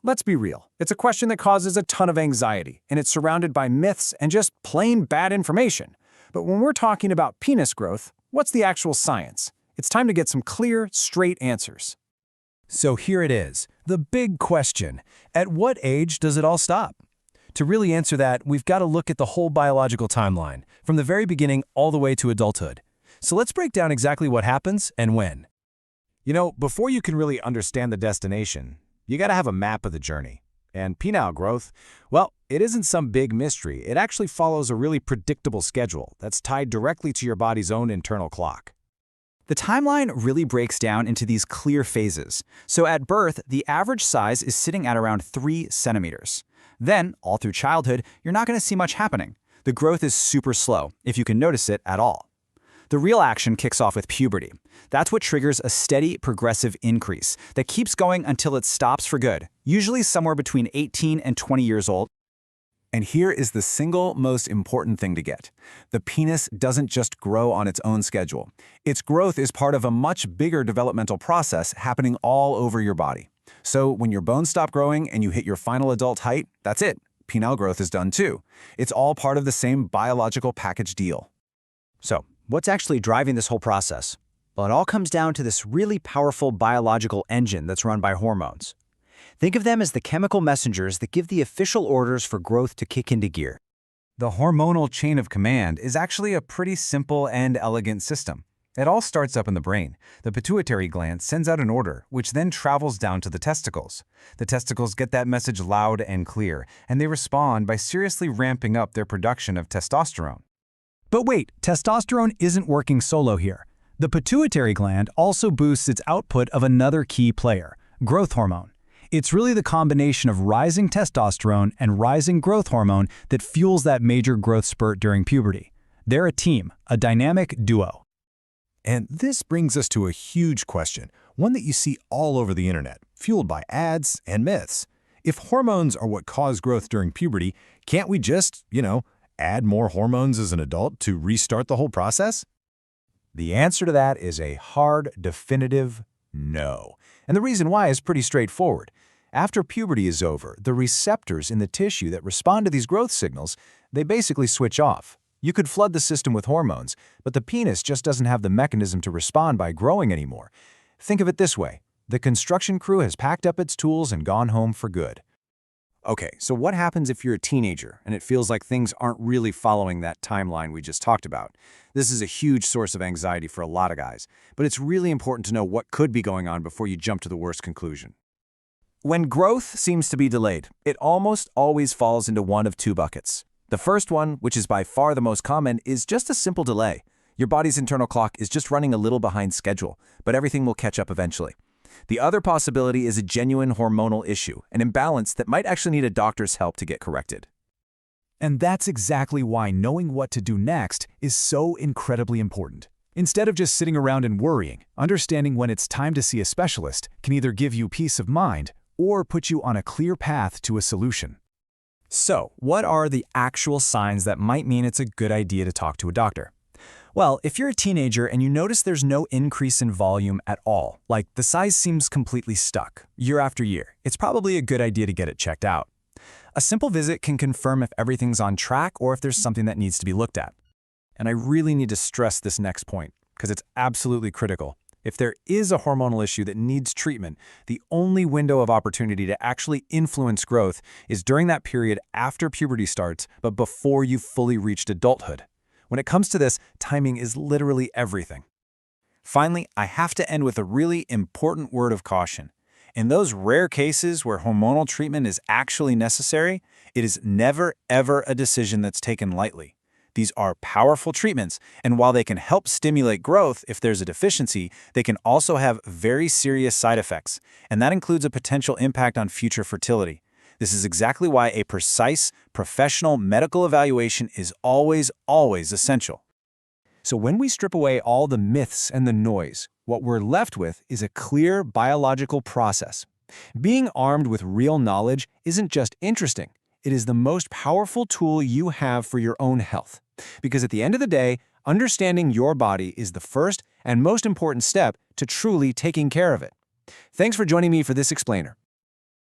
Let's be real. It's a question that causes a ton of anxiety, and it's surrounded by myths and just plain bad information. But when we're talking about penis growth, what's the actual science? It's time to get some clear, straight answers. So here it is, the big question. At what age does it all stop? To really answer that, we've got to look at the whole biological timeline, from the very beginning all the way to adulthood. So let's break down exactly what happens and when. Before you can really understand the destination, you gotta have a map of the journey. And penile growth, well, it isn't some big mystery. It actually follows a really predictable schedule that's tied directly to your body's own internal clock. The timeline really breaks down into these clear phases. So at birth, the average size is sitting at around 3 centimeters. Then, all through childhood, you're not going to see much happening. The growth is super slow, if you can notice it at all. The real action kicks off with puberty. That's what triggers a steady, progressive increase that keeps going until it stops for good, usually somewhere between 18 and 20 years old. And here is the single most important thing to get. The penis doesn't just grow on its own schedule. Its growth is part of a much bigger developmental process happening all over your body. So when your bones stop growing and you hit your final adult height, that's it. Penile growth is done too. It's all part of the same biological package deal. So, what's actually driving this whole process? Well, it all comes down to this really powerful biological engine that's run by hormones. Think of them as the chemical messengers that give the official orders for growth to kick into gear. The hormonal chain of command is actually a pretty simple and elegant system. It all starts up in the brain. The pituitary gland sends out an order, which then travels down to the testicles. The testicles get that message loud and clear, and they respond by seriously ramping up their production of testosterone. But wait, testosterone isn't working solo here. The pituitary gland also boosts its output of another key player, growth hormone. It's really the combination of rising testosterone and rising growth hormone that fuels that major growth spurt during puberty. They're a team, a dynamic duo. And this brings us to a huge question, one that you see all over the internet, fueled by ads and myths. If hormones are what cause growth during puberty, can't we just, add more hormones as an adult to restart the whole process? The answer to that is a hard, definitive no. And the reason why is pretty straightforward. After puberty is over, the receptors in the tissue that respond to these growth signals, they basically switch off. You could flood the system with hormones, but the penis just doesn't have the mechanism to respond by growing anymore. Think of it this way. The construction crew has packed up its tools and gone home for good. Okay, so what happens if you're a teenager and it feels like things aren't really following that timeline we just talked about? This is a huge source of anxiety for a lot of guys, but it's really important to know what could be going on before you jump to the worst conclusion. When growth seems to be delayed, it almost always falls into one of two buckets. The first one, which is by far the most common, is just a simple delay. Your body's internal clock is just running a little behind schedule, but everything will catch up eventually. The other possibility is a genuine hormonal issue, an imbalance that might actually need a doctor's help to get corrected. And that's exactly why knowing what to do next is so incredibly important. Instead of just sitting around and worrying, understanding when it's time to see a specialist can either give you peace of mind or put you on a clear path to a solution. So, what are the actual signs that might mean it's a good idea to talk to a doctor? Well, if you're a teenager and you notice there's no increase in volume at all, like the size seems completely stuck year after year, it's probably a good idea to get it checked out. A simple visit can confirm if everything's on track or if there's something that needs to be looked at. And I really need to stress this next point, because it's absolutely critical. If there is a hormonal issue that needs treatment, the only window of opportunity to actually influence growth is during that period after puberty starts, but before you've fully reached adulthood. When it comes to this, timing is literally everything. Finally, I have to end with a really important word of caution. In those rare cases where hormonal treatment is actually necessary, it is never, ever a decision that's taken lightly. These are powerful treatments, and while they can help stimulate growth if there's a deficiency, they can also have very serious side effects, and that includes a potential impact on future fertility. This is exactly why a precise, professional medical evaluation is always, always essential. So when we strip away all the myths and the noise, what we're left with is a clear biological process. Being armed with real knowledge isn't just interesting. It is the most powerful tool you have for your own health. Because at the end of the day, understanding your body is the first and most important step to truly taking care of it. Thanks for joining me for this explainer.